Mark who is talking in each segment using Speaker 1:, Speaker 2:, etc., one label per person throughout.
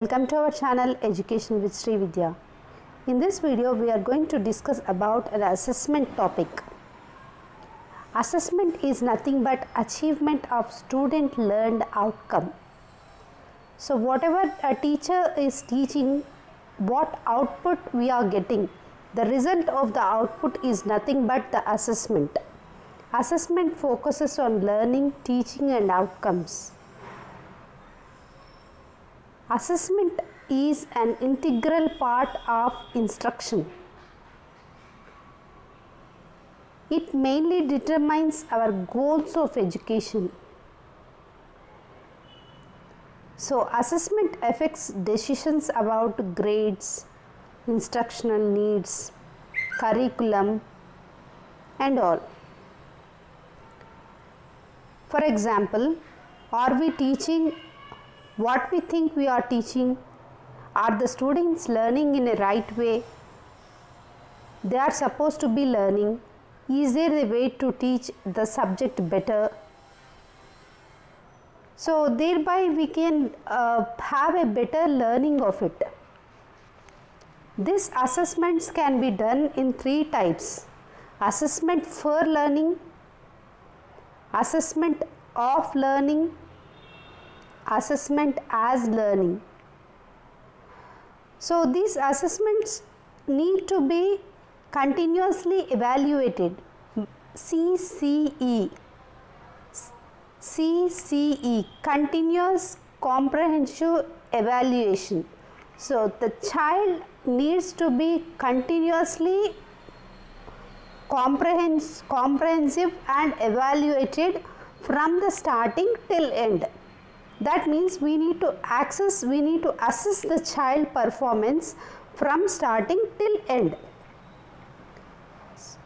Speaker 1: Welcome to our channel Education with Sri Vidya. In this video we are going to discuss about an assessment topic. Assessment is nothing but achievement of student learned outcome. So whatever a teacher is teaching, what output we are getting, the result of the output is nothing but the assessment. Assessment focuses on learning, teaching and outcomes. Assessment is an integral part of instruction. It mainly determines our goals of education. So, assessment affects decisions about grades, instructional needs, curriculum, and all. For example, are we teaching what we think we are teaching? Are the students learning in a right way? They are supposed to be learning. Is there a way to teach the subject better? So thereby we can have a better learning of it. These assessments can be done in three types: assessment for learning, assessment of learning, assessment as learning. So these assessments need to be continuously evaluated. CCE, continuous comprehensive evaluation. So the child needs to be continuously comprehensive and evaluated from the starting till end. That means we need to assess the child performance from starting till end.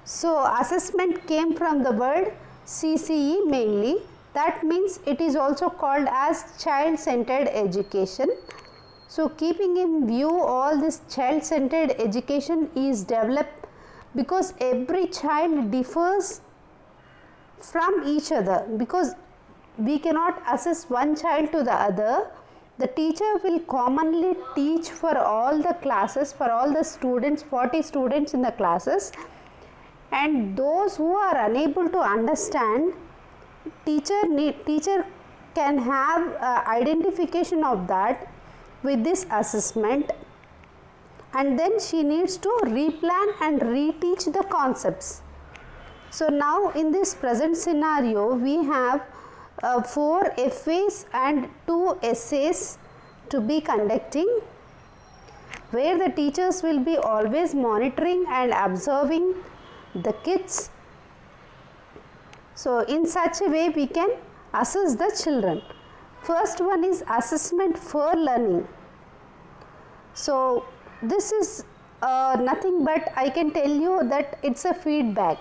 Speaker 1: So assessment came from the word CCE mainly. That means it is also called as child-centered education. So keeping in view all this child-centered education is developed because every child differs from each other, because we cannot assess one child to the other. The teacher will commonly teach for all the classes, for all the students, 40 students in the classes, and those who are unable to understand, teacher can have identification of that with this assessment, and then she needs to replan and reteach the concepts. So now in this present scenario we have 4 FAs and 2 essays to be conducting, where the teachers will be always monitoring and observing the kids. So in such a way we can assess the children. First one is assessment for learning. So this is nothing but, I can tell you that it's a feedback.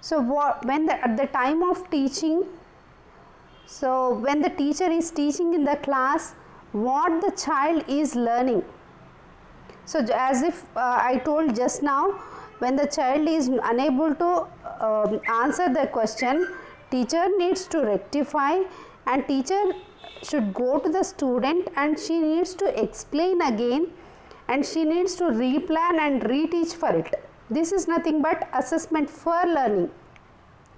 Speaker 1: So at the time of teaching, so when the teacher is teaching in the class, what the child is learning. So as if I told just now, when the child is unable to answer the question, teacher needs to rectify, and teacher should go to the student and she needs to explain again, and she needs to replan and reteach for it. This is nothing but assessment for learning.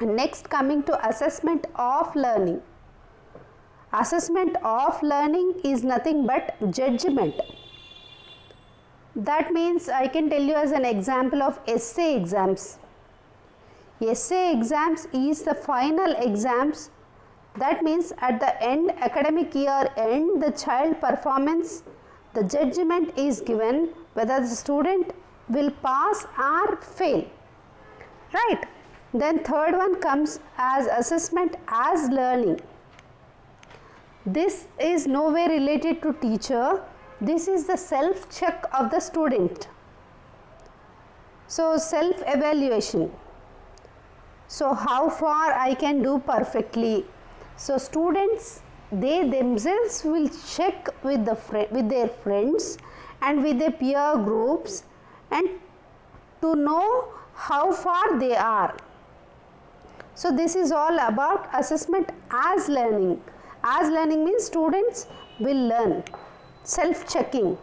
Speaker 1: Next, coming to assessment of learning. Assessment of learning is nothing but judgment. That means I can tell you as an example of essay exams. Essay exams is the final exams. That means at the end, academic year end, the child performance, the judgment is given whether the student will pass or fail. Right? Then third one comes as assessment as learning. This is nowhere related to teacher. This is the self check of the student. So self evaluation. So how far I can do perfectly. So students, they themselves will check with their friends and with their peer groups, and to know how far they are. So this is all about assessment as learning. As learning means students will learn, self-checking.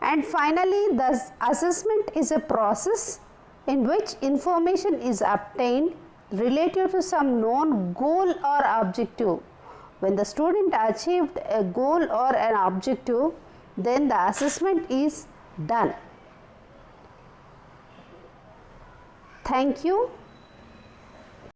Speaker 1: And finally, the assessment is a process in which information is obtained related to some known goal or objective. When the student achieved a goal or an objective, then the assessment is done. Thank you.